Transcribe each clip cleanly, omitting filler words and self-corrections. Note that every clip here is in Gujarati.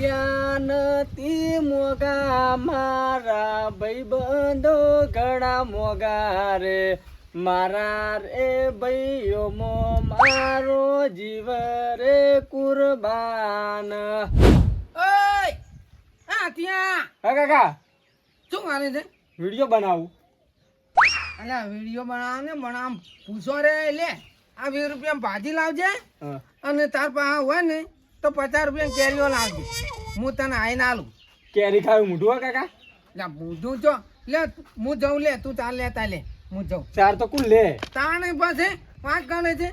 રૂપિયા નથી મોગા મારા ભાઈબંધો ઘણા મોગા રે મારા રે ભાઈઓ મારો જીવ રે કુરબાન. ઓય આ ત્યાં હા કાકા શું કરે છે? વિડીયો બનાવું. અલ્યા વિડીયો બનાવ પૂછો રે લે આ 20 રૂપિયા ભાજી લાવજે હા. અને તાર પાસે હોય ને તો 50 રૂપિયા કેરીઓ લાવજે. હું તને આઈને આલું. કેરી ખાવું મોઢું હો કાકા. લે મૂઢું જો લે હું જાઉં લે તું ચાલ લેતા લે હું જાઉં. ચાર તો કુલ લે. તાણે પાસે પાંચ ગણે છે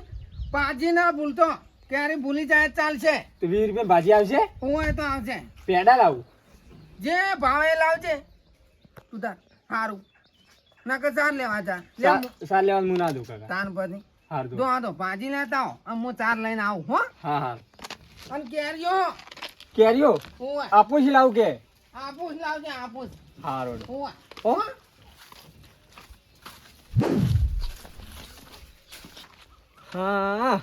ભાજી ના ભૂલતો ક્યારે ભૂલી જાય ચાલશે. તો 20 રૂપિયા ભાજી આવશે. હું તો આવશે પેડા લાવું. જે ભાવે લાવજે તું તાર સારું નકર ચાર લેવા જા સાર લેવાનું હું ના દઉં કાકા. તાન પછી હાર દો. જો આ તો ભાજી લેતા આવો અને હું ચાર લઈને આવું હો. હા હા. અને કેરીઓ કેરીઓ હું આપું જ લાવું કે. આપુસ લાવજે આપુસ. હા રોડ. હું હો હા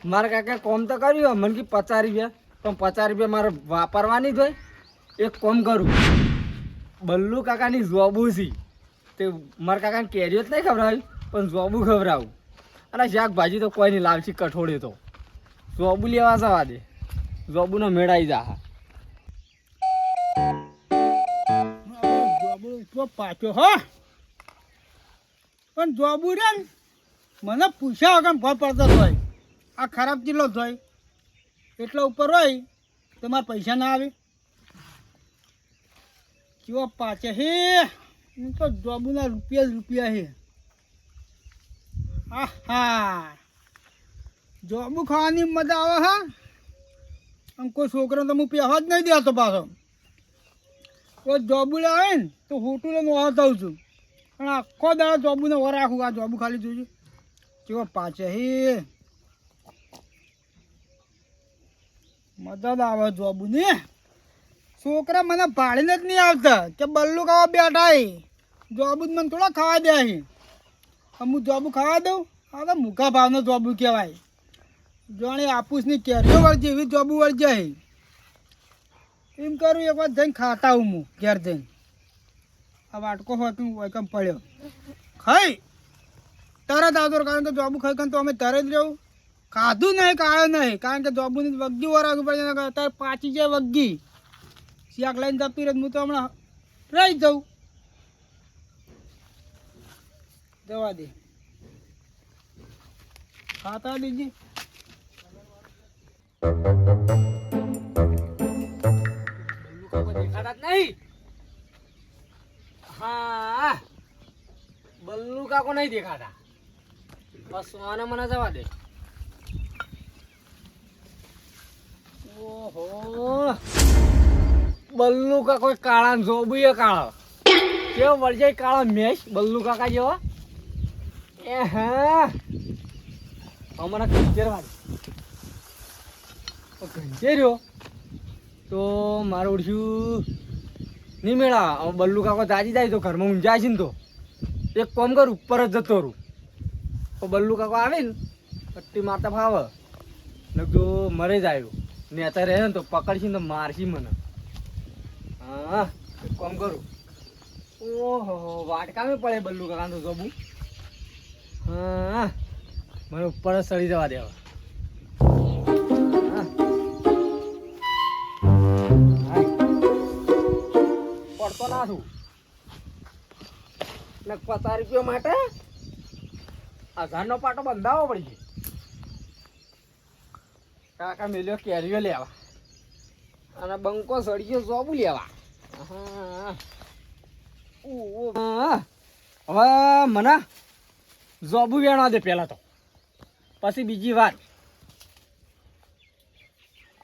મારા કાકા કોમ તો કર્યું મને કે 50 રૂપિયા પણ 50 રૂપિયા મારે વાપરવાની જ હોય. એક કોમ કરું બલ્લુ કાકાની જોબુસી તે મારા કાકાને કેરીઓ જ નહીં ખવડાવી પણ જોબુ ખવડાવું. અને શાકભાજી તો કોઈ નહીં લાવશે કઠોળે તો જોબુ લેવા જવા દે. જોબુનો મેળાઈ જા. પાછો હો પણ જોબુ રે મને પૂછ્યા વગર ભર પડતો હોય આ ખરાબ ચીલો હોય એટલા ઉપર હોય તો મારા પૈસા ના આવે. કેવો પાછે હે હું તો જોબુના રૂપિયા જ રૂપિયા હે. હા જોબુ ખાવાની મજા આવે હા. આમ કોઈ છોકરો તો હું પહેવા જ નહીં દેતો પાછો. કોઈ જોબુ આવે ને તો હોટું લઈને વહાં થઉં છું પણ આખો દાડો જોબુને વર રાખું. આ જોબુ ખાલી જોજો કેવો પાછે હે મદદ આવે જોબુ ને. છોકરા મને ભાડીને જ નહીં આવતા કે બલ્લુ ખાવા બેઠા હે જોબુ જ મને થોડા ખાવા દે છે. હું જોબુ ખાવા દઉં આ તો મૂકા ભાવનો જોબુ કહેવાય. જાણે આપુસની કેરીઓ વળજે એવી જોબુ વળજે હે. એમ કરું એક વાર જઈને ખાતા હું ઘેર જઈને. આ વાટકો હોતું વૈકમ પડ્યો ખાઈ તરત આવતો કારણ કે જોબુ ખાઈ ખાને તો અમે તરત રહેવું. ખાધું નહીં કાળો નહીં કારણ કે જોબુની વગ્ગી વરાવું પડે અત્યારે પાછી જાય વગ્ગી શાક લઈને જતી રહે. હું તો હમણાં રહી જાઉં જવા દે ખાતા બીજી હા બલ્લુ કાકો નહીં દેખાતા. બસ મને મને જવા દે. ઓહો બલ્લુ કાકો કાળા જોબુ એ કાળો કેવો વળજાય કાળો મેશ બલ્લુ કાકા જેવો. એ હા હમણાં ઘંચેર વાળી ઘંચેર્યો તો મારું ઓળખ્યું નહીં મેળા. બલ્લુ કાકો દાજી જાય તો ઘરમાં ઊંઝાય છે ને તો એક કામ કરું ઉપર જ જતો રહું. તો બલ્લુ કાકો આવે ને પટ્ટી મારતા ફાવે જો મરે જ આવ્યો ને અત્યારે રહે ને તો પકડશે ને તો મારશે મને. હા એક કામ કરું. ઓહો વાટકામે પડે બલ્લુ કાકા તો જોબુ. હા મને ઉપર જ ચડી જવા દેવા. પડતો ના છું ને 50 રૂપિયા માટે 1000નો પાટો બંધાવવો પડી. કાકા મેલ્યો કેરીઓ લેવા અને બંકો સળિયો જોબુ લેવા. હવે મને જોબુ વેણવા દે પહેલાં તો પછી બીજી વાત.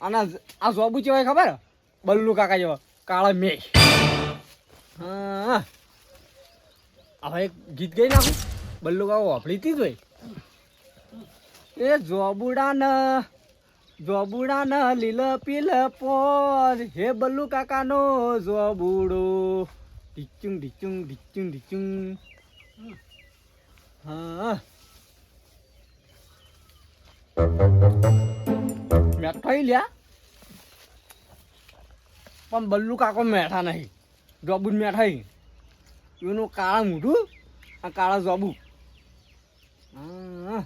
અને આ જોબુ કેવાય ખબર બલ્લુ કાકા જેવા કાળા મેઘ. હા હવે એક ગીત ગાઈ નાખું બલ્લુ કાકો વાપરીતી જ હોય. એ જોબુડા ન લીલ પીલ પોર હે બલ્લુ કાકાનો જોબુડો ઢીચુંગ ઢીચુંગ ઢીચુંગ ઢીચુંગ. હા મેઠાઈ લ્યા પણ બલ્લુ કાકો મેઠા નહીં, જોબુ જ મેઠા નહીં. એનું કાળા મૂઢું આ કાળા જોબુ. હા,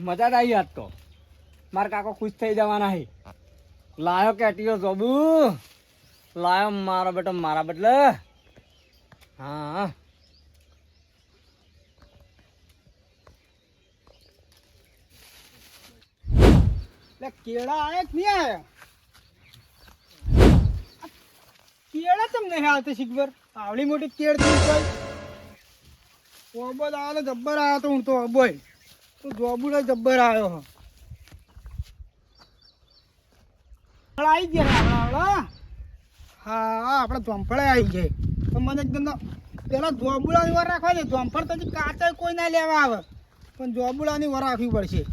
મજા જ આવી આજ તો. મારા કાકો ખુશ થઈ જવાના છે. લાયો કેટીઓ જોબુ, લાયો મારો બેટો મારા બદલે. હા એટલે કેળા આયા કે નહીં આયા? કેળા કેમ નહીં આવતા શીખબર? આવડી મોટી કેળ થી ઓબો આવ્યો જબ્બર આવ્યો તો હું તો ઓબોય તો જોબુડો જબ્બર આવ્યો હ. આવી ગયા આવડા. હા આપણે જોંફળે આવી જાય તો મને એકદમ પેલા જોબુડાની વાર રાખવા દે. જોંફળ તો હજી કાચા કોઈ ના લેવા આવે પણ જોબુડાની વાર રાખવી પડશે.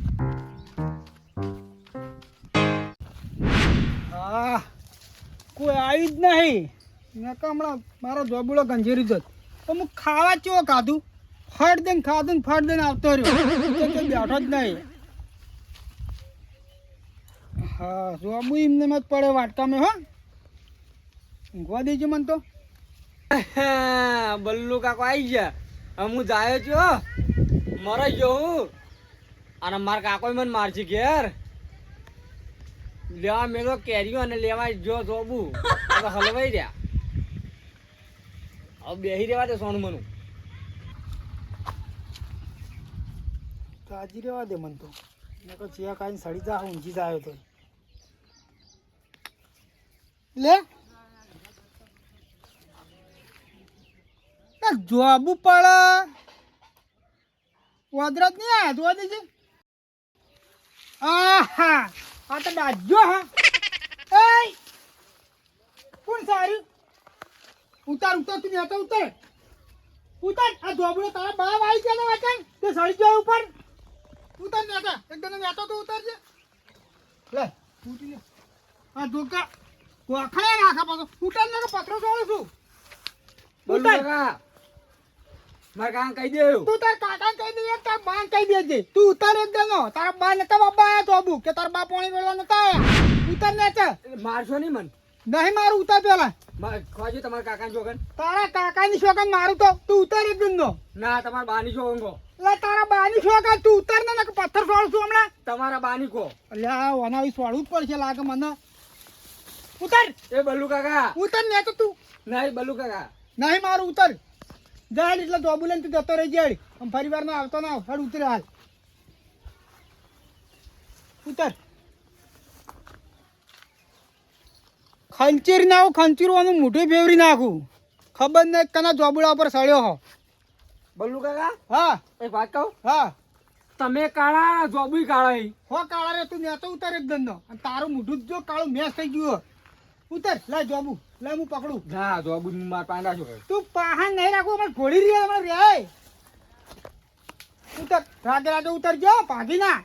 હા કોઈ આવી જ નહીં. મેં કહું હમણાં મારો જોબુડો ગંજેરી જત તો હું ખાવા ચેવો ખાધું, ફટ દઈને ખાધું ને ફટ દઈને આવતો રહ્યો, બેઠો જ નહીં. હા જોબુ એમને મત પડે વાટકામાં. હો ઊંઘવા દેજો મને તો. બલ્લુ કાકો આવી ગયા. હું જાય છું, મરાઈ ગયો હું. અને મારા કાકો મને મારશે ઘેર. લેવા મેલો કેરીઓ અને લેવા જો જોબુ હલવાઈ રહ્યા. હવે બેહી રહેવા દે સોનું મનું. તાજી રહેવા દે મને તો. મેં તો ચિયા ખાઈને સડી જા ઊંઘી જાય તો લે જોબુ પડે વાદરાત નહીં આયા જોવા દેજે. આહા આ તો દાજો. હા એ કોણ સારું ઉતાર ઉતાર તું નેતા ઉતાર ઉતાર. આ જોબડો તારા બાપ આવી ગયા ને વાંચન તે સડી ગયો ઉપર. ઉતાર નેતા એકદમ નેતા તો ઉતારજે. લે ઉઠી લે. આ ધોકા વાખણે નાખા પાછો ઉતાર ને પથરો જોડું છું. બલ્લુ કાકા મારા કાકા કહી દેવું. તું તાર કાકાને કહી દે, તાર બાને કહી દેજે. તું ઉતાર એકદમ તારા બા નતા બાબા આયા જોબુ કે તારા બા પાણી વેળવા નતા આયા. ઉતાર નેતા મારશો નહીં મન. નહીં મારું ઉતાર પેલા. ખોજો તમારા કાકા જોગન. તારા કાકાની શોકન મારું તો તું ઉતાર એકદમ નો. ના તમારા બાની છો અંગો. એટલે તારા બાની શોકન તું ઉતાર ને કે પથ્થર છોડું છું હમણાં. તમારા બાની કો. એટલે આ ઓનાવી છોડવું જ પડશે લાગે મને. ઉતાર એ બલ્લુ કાકા ઉતાર ને તો તું. નહીં બલ્લુ કાકા નહીં મારું ઉતાર. જાડ એટલે જોબુ લઈને તું જતો રહી જાડ. આમ ફરી વાર ના આવતો ના હાલ ઉતરે હાલ. ઉતાર ખંચીર નાખું ખંચીરવાનું મોઢું ફેવરી નાખું. ખબર નહીં કના જોબુડા ઉપર સડ્યો હો. બલ્લુ કાકા હા એક વાત કહું. હા તમે કાળા જોબુ કાળા હી. હો કાળા રે તું નેતો ઉતાર એકદમ નો. અને તારું મોઢું જ જો કાળું મેસ થઈ ગયું. ઉતાર લે જોબુ લે હું પકડું. ના જોબુ માર પાંડા છો. તું પાહન નહીં રાખું અમે ઘોડી રહ્યા અમે રે. ઉતાર રાગે રાગે ઉતાર જો ભાગી ના.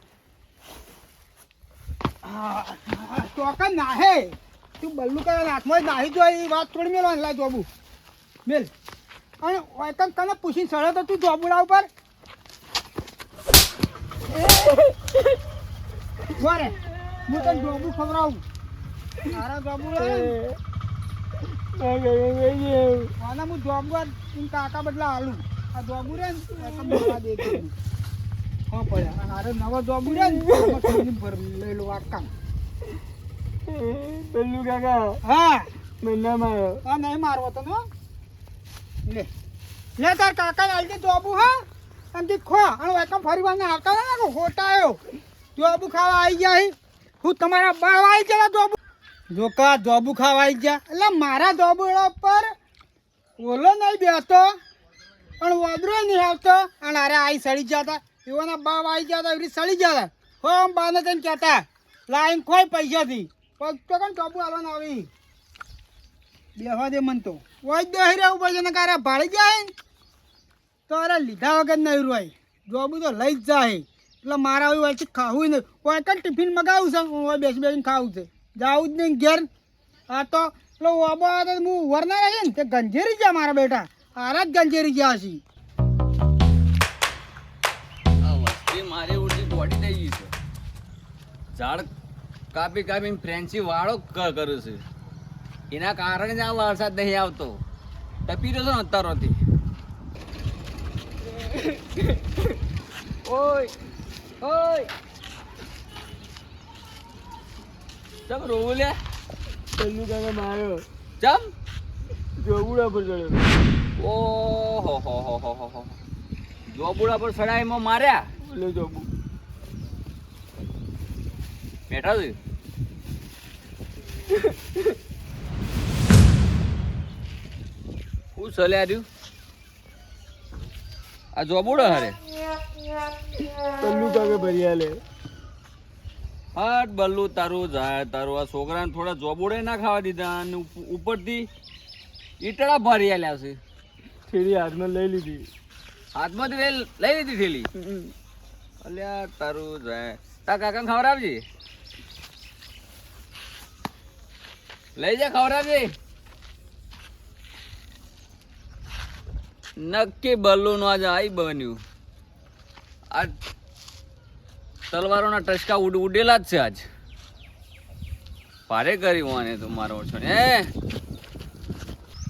ચોકન નાહે તું બલ્લુ કરે હાથમાં નાહી જો એ વાત થોડી મેળવાની. લા જોબુ મેલ. અને ઓયકન કને પૂછીને સડે તો તું જોબુડા ઉપર વારે હું તને જોબુ ખવડાવું. મારા જોબુ આના હું જોબુ કાકા બદલા હાલું. આ જોબુ રે ને દે હા પડ્યા. અને આરે નવા જોબુ રે ને લઈ લો વાટકા. બલ્લુ કાકા હા મને મારો. હા નહીં મારવો તને. લે લે તાર કાકાને આલજે જોબુ. હા અને ખો અને વાટકા ફરી વાર આવતા ને ખોટા આવ્યો. જોબુ ખાવા આવી ગયા. હું તમારા બાળ આવી ગયા જોબુ. જો કા જોબુ ખાવા આવી ગયા એટલે મારા જોબુડા પર ઓલો નહીં બેસતો પણ વાદરો નહીં આવતો. અને અરે આઈ સડી જતા એવાના બાપ આવી ગયા હતા એવી સડી જતા. હો આમ બાને કઈ કહેતા લાઈન ખોય પૈસાથી પગ તો કઈ જોબુ આવવાના આવી. બેહવા દે મન તો ઓય બેહી રહેવું પડશે ને કારે ભાડી જાય તો અરે લીધા વગર નહીં રોય. જોબુ તો લઈ જ જાય એટલે મારા આવી વાંચી ખાવું નહીં. કોઈ કઈ ટિફિન મગાવું છે હું બેસી બેસીને ખાવું છે. જાવું જ નહીં ઘેર. આ તો પેલો ઓબો હું વરના રહી ને તે ગંજેરી ગયા મારા બેટા. આરા જ ગંજેરી ગયા છે. મારે ઉડતી બોડી થઈ ગઈ છે. ઝાડ કાપી કાપીને ફ્રેન્ચી વાળો કરું છું. એના કારણે જ આ વરસાદ નહીં આવતો. ટપી રહ્યો છો ને અત્યારોથી. ઓય ઓય ચમ રોવું લે? બલ્લુ કાકા માર્યો. ચમ જોબુડા પર ચડ્યો. ઓહો હો હો હો હો હો જોબુડા પર સડાઈમાં માર્યા. બોલે જોબુ. બેઠા છે. હું સલ્યા રહ્યું આ જોબુડા હારે. બલ્લુ કાકા ભર્યા લે. હટ બલ્લુ તારું જાય તારું. આ છોકરાને થોડા જોબુડે ના ખાવા દીધા અને ઉપરથી ઈટડા ભરી આલ્યા છે. થેલી હાથમાં લઈ લીધી. હાથમાંથી લઈ લીધી થેલી. અલ્યા તારું જાય. તાર કાકા ખવડાવજે. લઈ જા ખવડાવજે. નક્કી બલ્લુ નું આજે આઈ બન્યું. આ તલવારોના ટચકા ઉડેલા જ છે આજ. ભારે કરી વાને તો મારો છો ને.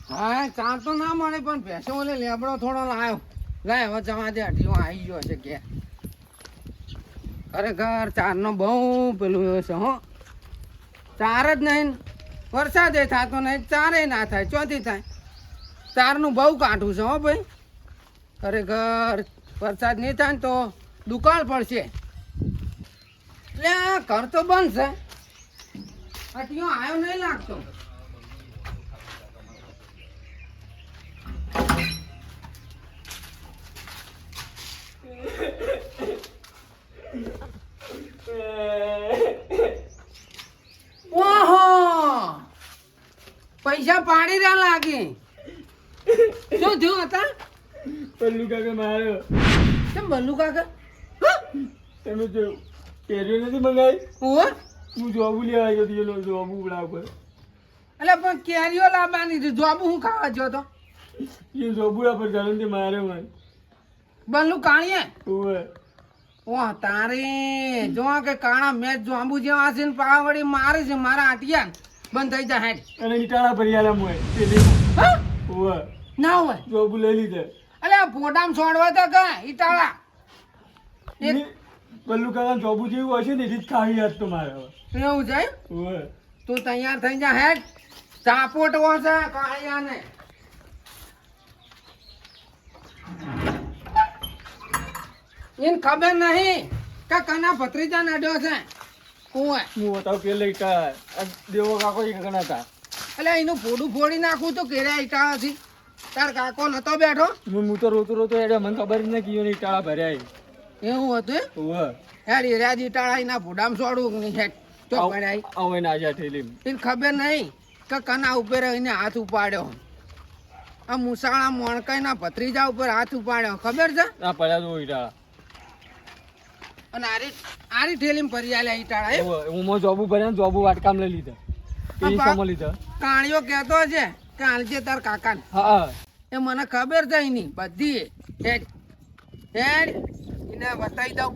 હા ચા તો ના મળે પણ ભેંસો ઓલે લેબડો થોડો લાવ્યો. લાય હવે જવા દે અઢીઓ આવી ગયો છે કે ખરેખર ચારનો બહુ પેલું છે હો. ચાર જ નહીં વરસાદ એ થતો નહીં ચારે ના થાય ચોથી થાય. ચારનું બહુ કાઠું છે હો ભાઈ. ખરેખર વરસાદ નહીં થાય ને તો દુકાળ પડશે. એટલે આ ઘર તો બંધ છે. અટીઓ આવ્યો નહીં લાગતો. ઓહો પૈસા પાડી રહ્યા લાગે. શું થયું હતા? બલ્લુ કાકા માર્યો. કેમ બલ્લુ કાકા? તમે જો કેરીઓ નથી મંગાવી? ઓહો હું જોબુ લેવા આવ્યો હતો. એનો જોબુ ઉડા ઉપર. એટલે પણ કેરીઓ લાવવાની હતી. જોબુ હું ખાવા ગયો તો? એ જોબુડા પર ચાલો તે માર્યો મને. બલ્લુ કાણીએ? ઓવે. ઓહ તારે જો કે કાણા મેચ જોંબુ જેવા છે ને પાવડી મારે છે મારા આટિયા બંધ થઈ જાય હેડ. અને ઈટાળા ભરી આલ્યા મોય થેલીમાં. હા? ઓવે. ના હોય જોબુ લઈ લીધા. અલે આ ફોટામાં છોડવા તો કા ઈટાળા એક બલ્લુ કાકા જોબુ જેવું હશે ને એથી જ ખાવી યાદ તો મારે હવે. એવું છે. ઓવે. તું તૈયાર થઈ જા હેડ. ચાપોટવો છે કાળિયાને. એને ખબર નહીં કે કના ભત્રીજા નડ્યો છે કુએ. હું બતાવું પેલા ઈટા દેવો કાકો એક ગણા હતા. એટલે એનું ફોડું ફોડી નાખું તો કેરા ઈટાળાથી. તાર કાકો નતો બેઠો? હું તો રોતો રોતો હેડે મને ખબર જ નહીં કે ઈયોને ઈટાળા ભર્યા. એવું હતું? ઓવે. હેડ એરાજ ઈટાળા એના ફોડામાં છોડવું નહીં હેડ તો પડાય. આવો ને આજા થેલીમાં. એને ખબર નહીં કે કના ઉપર એને હાથ ઉપાડ્યો. આ મુસાળા મોણકાઈના ભત્રીજા ઉપર હાથ ઉપાડ્યો ખબર છે? આ પડ્યા તો ઈટાળા. અને આરી ઠેલીમાં ભરી આલ્યા ઈટાળા એમ? ઓવે. હું મો જોબુ ભર્યા ને જોબુ વાટકામ લઈ લીધા. એ સમો લીધા. કાણિયો કહેતો છે કે હાલજે તાર કાકાને. હા. એ મને ખબર છે એની બધી. હેડ હેડ એને બતાવી દઉં.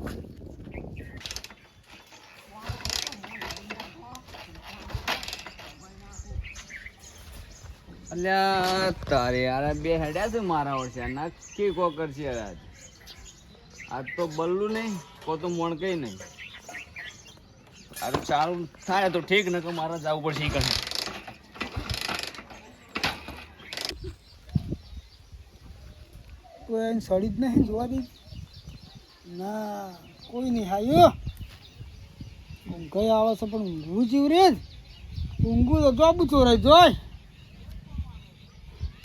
અલ્યા તારે યાર બે હેડ્યા છે મારા વર્ષે. નક્કી કો કરશે આજ. આજ તો બલ્લુ નહીં કો તો મોણ કઈ નહીં. આ તો ચાલુ થાય તો ઠીક ને કે મારે જવું પડશે ઈ કહે. કોઈ એને સડી જ નહીં જોવા દે. ના કોઈ નહીં હાયો. ઊંઘાઈ આવે છે પણ ઊંઘવું જેવું રે જ. ઊંઘવું તો જોબુ ચોરાય જોય.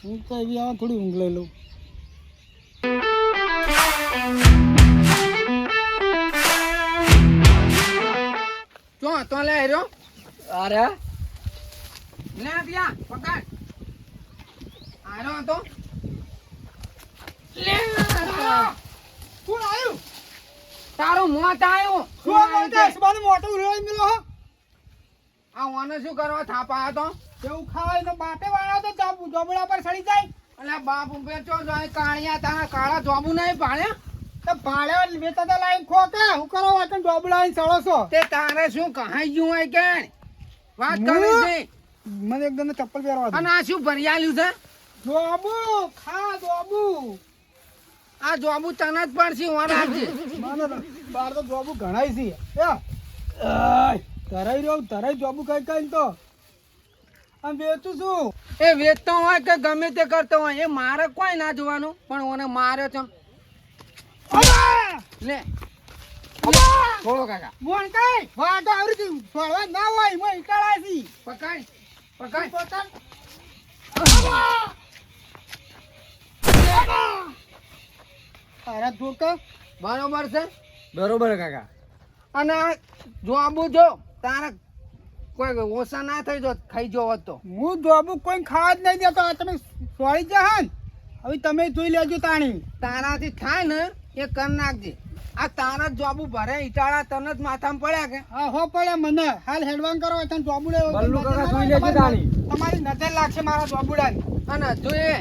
ઊંઘ તો એવી આવે થોડી ઊંઘ લઈ લઉં. જો તો લે રહ્યો. અરે લે ત્યાં પકડ. આરો તો લે કોણ આવ્યું? તારું મોત આવ્યું. શું બોલતા સબાનું મોટું રોઈ મેલો હો. આ ઓને શું કરવા થાપા હતો? એવું ખાવાય તો બાટે વાળા તો જોબડા પર સડી જાય. એટલે બાપ ઉપર ચો જાય કાળિયા તારા કાળા જોબુ નહીં પાડ્યા. તો ભાડે વેચાતા લાઈન ખો કે હું કરો વાતન ડોબુ લાઈન સળો છો તે તારે શું કહાઈ ગયું હોય કે વાત કરી છે મને એકદમ ચપ્પલ પહેરવા દે અને આ શું ભરિયાલ્યું છે ડોબુ ખા ડોબુ આ જોબુ તને જ પડશે હું રાખજે મને બાર તો ડોબુ ઘણાય છે તરાઈ રહ્યો તરાઈ ડોબુ કઈ કઈ તો આમ વેચું છું એ વેચતો હોય કે ગમે તે કરતો હોય એ મારે કોઈ ના જોવાનું પણ ઓને માર્યો છે લે છોડો કાકા મોણ કઈ વાડો આવરી છોડવા ના હોય મો ઈટાળા છે પકડ પકડ તારા ધોકા બરોબર છે બરોબર કાકા. અને જોબુ જો તારે કોઈ ઓછા ના થઈ જો ખાઈ જો હોત તો હું ડોબુ કોઈ ખાવા જ નહીં દેતો તમે સોળી જા ને હવે તમે જોઈ લેજો તાણી તારાથી થાય ને એ કર નાખજે આ તારા જ જોબુ ભરે ઈટાળા તને જ માથામાં પડ્યા કે હા હો પડે મને હાલ હેડવાન કરો તને ડોબુડે બલ્લુ કાકા જોઈ લેજો તાણી. તમારી નજર લાગશે મારા ડોબુડાની અને જોઈએ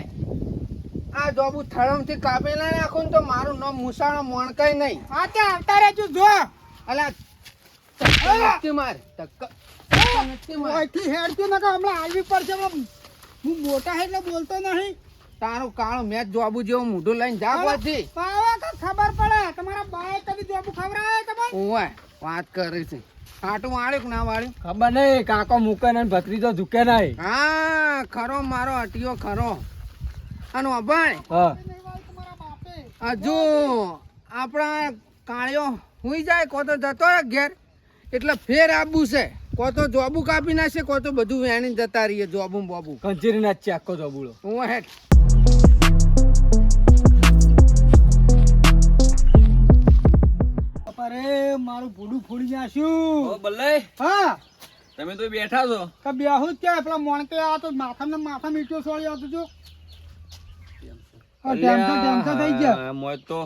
આ જોબુ થળમથી કાપેલા નાખું ને તો મારું નામ મુસાણો મોણકાય નહીં હા તે આવતા રહેજો જો અલા ધક્કા નથી માર ધક્કા નથી માર ઓયથી હેડતું નકા હમણાં આવી પડશે હું મોટા હે એટલે બોલતો નહીં તારું કાળું મેચ જોબુ જેવું મોઢું લઈને જા પછી પાવા કે ખબર પડે તમારા બાએ કદી ડોબુ ખવરાય તમને ઓય વાત કરે છે આટું વાળ્યું કે ના વાળ્યું ખબર નહીં કાકો મૂકે ને ભત્રીજો ઝૂકે નહીં. હા ખરો મારો અટિયો ખરો અને અભાણ હા તમારા બાપે હજુ આપણા કાળિયો હુઈ જાય કો તો જતો રહે ઘેર એટલે ફેર આબુ છે કો તો જોબુ કાપી નાખશે કો તો બધું વેણી જતા રહીએ જોબુ બોબુ કંચેરી ના છે આખો જોબુડો. હું હેઠ અરે મારું ભૂડું ફોડી નાખ્યું ઓ બલ્લે હા તમે તો બેઠા છો. કે બેહુ જ ક્યાં પેલા મોણકે આ તો માથા મીઠો સોળી આવતું જો ટેમસા થઈ ગયા મોય તો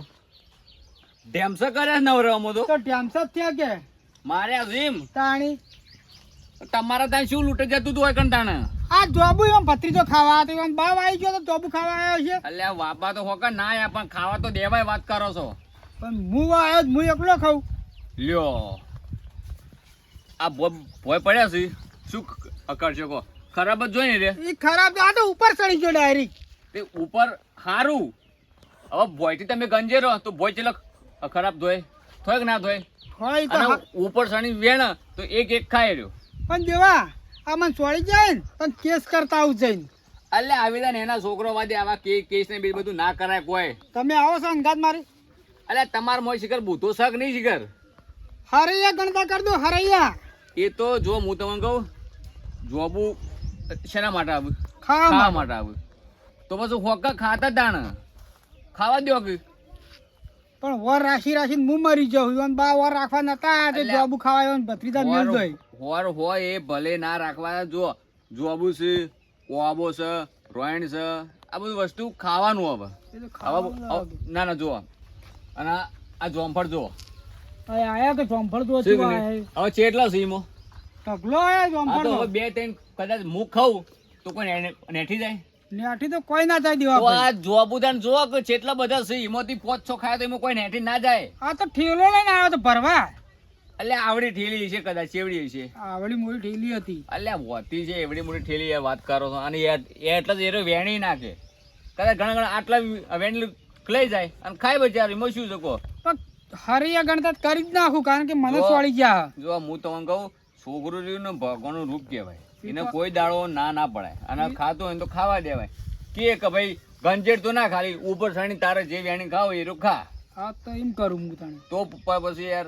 ડેમસા કર્યા નવરામાં તો તો ટેમસા થયા કે મારે જીમ તાણી તમારા ત્યાં શું લૂંટે જતું હતું હોય કંટાણે આ જોબુ એમ ભત્રીજો ખાવા હતો એમ બાવ આવી ગયો તો જોબુ ખાવા આવ્યો છે અલ્યા વાપા તો હોકા ના આયા પણ ખાવા તો દેવાય વાત કરો છો. પણ હું આવ્યો હું એકલો ખાઉં લ્યો આ ભોય પડ્યા છે શું કરશો કહો ખરાબ જ જોઈ ને રે એ ખરાબ આ તો ઉપર ચડી ગયો ડાયરેક્ટ તે ઉપર હારું હવે ભોયથી તમે ગંજેરો તો ભોય ચેલો ખરાબ ધોય થોય કે ના ધોય હોય તો અને ઉપર સણી વેણ તો એક ખાય રહ્યો પણ દેવા આ મને છોડી જાય ને પણ કેસ કરતા આવું જઈને એટલે આવી જાય ને એના છોકરો વાદે આવા કેસ ને બીજું બધું ના કરાય કોઈ. તમે આવો છો અંગાત મારી એટલે તમાર મોય શિખર બૂધો શક નહીં શિખર હરૈયા ગણતા કર દો હરૈયા એ તો જો હું તમને કહું જોબુ શેના માટે આવું ખાવા ખાવા માટે આવું તો પછી હોકા ખાતા દાણ ખાવા દો કે પણ વર રાખીને હું મરી જાઉં અને બા વર રાખવા નતા તે અલ્યા. જોબુ ખાવા આવ્યો ને ભત્રીજા મેલ દોય હોર હોય એ ભલે ના રાખવા જો જોબુ છે ઓબો છે રોયણ છે આ બધું વસ્તુ ખાવાનું હવે ના ના જુઓ અને આ જોમફળ જુઓ આયા કે જોમફળ તો શું કીધું? હવે ચેટલા છે ઈમો? ઢગલો આયા આ જોમફળ તો હવે બે ત્રણ કદાચ હું ખાઉં તો કોઈ નેઠી જાય નેઠી તો કોઈ ના થાય દેવા તો ભાઈ. આ જોબુ દાન જોવો કે ચેટલા બધા છે ઈમાંથી 5-6 ખાય તો એમાં કોઈ નેઠી ના જાય આ તો ઠેલો લઈને આવ્યો તો ભરવા એટલે આવડી ઠેલી છે કદાચ ચેવડી છે આવડી મોટી ઠેલી હતી એટલે હોતી છે એવડી મોટી ઠેલી એ વાત કરો છો અને એ એટલે જ એરો વેણી નાખે કદાચ ઘણા ઘણા આટલા વેણી લઈ જાય અને ખાય બચારી એમાં શું શકો પણ હરૈયા ગણતા કરી જ નાખું કારણ કે મને જો. છોડી ગયા જો હું તમને કહું છોકરું રહ્યું ને ભગવાનનું રૂપ કહેવાય એને કોઈ દાડો ના પડાય અને ખાતું હોય ને તો ખાવા દેવાય કે ભાઈ ગંજેટ તો ના ખાલી ઉપર સણી તારે જે વેણી ખાવ એ રૂપ ખા હા તો એમ કરું હું તને તો પપ્પા પછી યાર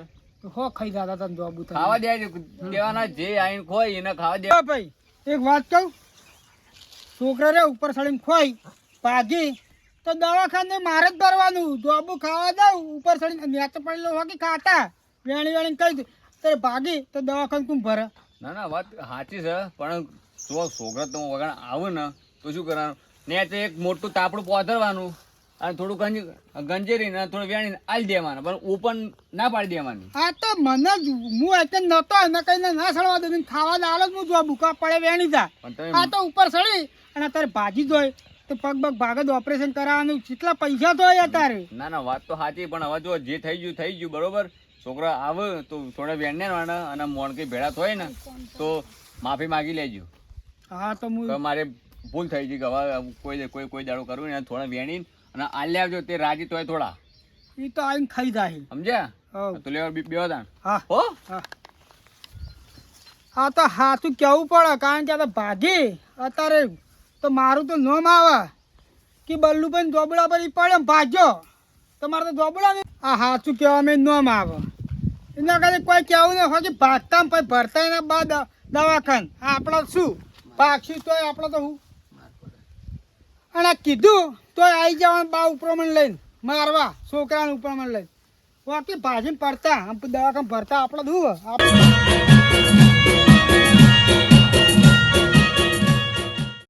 હો ખાઈ જતા તને જોબુ ખાવા દેવાના જે આઈને ખોય એને ખાવા દે ભાઈ એક વાત કહું છોકરા રે ઉપર ચડીને ખોઈ ભાગી તો દવાખાને મારે જ ભરવાનું જોબુ ખાવા દઉં ઉપર ચડીને મેચ પડેલો હોકી ખાતા વેણી કહી દઉં ત્યારે ભાગી તો દવાખાને કોણ ભરે ના ના વાત સાચી છે પણ જો છોકરા તો વગર આવે ને તો શું કરવાનું ને એક મોટું તાપડું પોતરવાનું અને થોડું ગંજેરીને થોડું વેણીને આલી દેવાનું પણ ઉપર ના પાડી દેવાની આ તો મને જ હું એટલે નતો એને કહીને ના સળવા દઉં ખાવા દાડો જ હું જોબુ કા પડે વેણી જા પણ તમે આ તો ઉપર ચડી અને અત્યારે ભાજી જોઈ તો તો પગ બગ ભાગત ઓપરેશન કરાવવાનું કેટલા પૈસા તો હોય તારે. ના ના વાત તો સાચી, પણ હવે જો જે થઈ ગયું બરોબર. છોકરા આવે તો થોડા વેણને અને મોણકી ભેળા થાય ને તો માફી માગી લેજો હા તો હું કે મારે ભૂલ થઈ ગઈ કે હવે કોઈ દાડો કરવું ને થોડા વેણી અને આલ્યા આવજો તે રાજી તોય થોડા એ તો આવીને ખાઈ જાય. સમજ્યા? હવ. તો લેવા બેવા દાણ હા હો. હા હા તો હાથું કેવું પડે, કારણ કે આ તો ભાગી અત્યારે તો મારું તો નોમ આવે કે બલ્લુભાઈ દોબડા પર ઈ પડે ને ભાગ્યો તો મારે તો દોબડા ને આ હાથું કહેવા મેં નોમ આવે. એના કારણે કોઈ કહેવું નહીં હોય કે ભાગતા પછી ભરતા એના બાદ દવાખાન આપણા શું ભાગશું તોય આપણે તો હું અને આ કીધું તોય આવી જવાનું બા ઉપરમણ લઈને મારવા છોકરાને ઉપરમણ લઈને બાકી ભાજીને પડતા દવાખાન ભરતા આપણે શું આપણે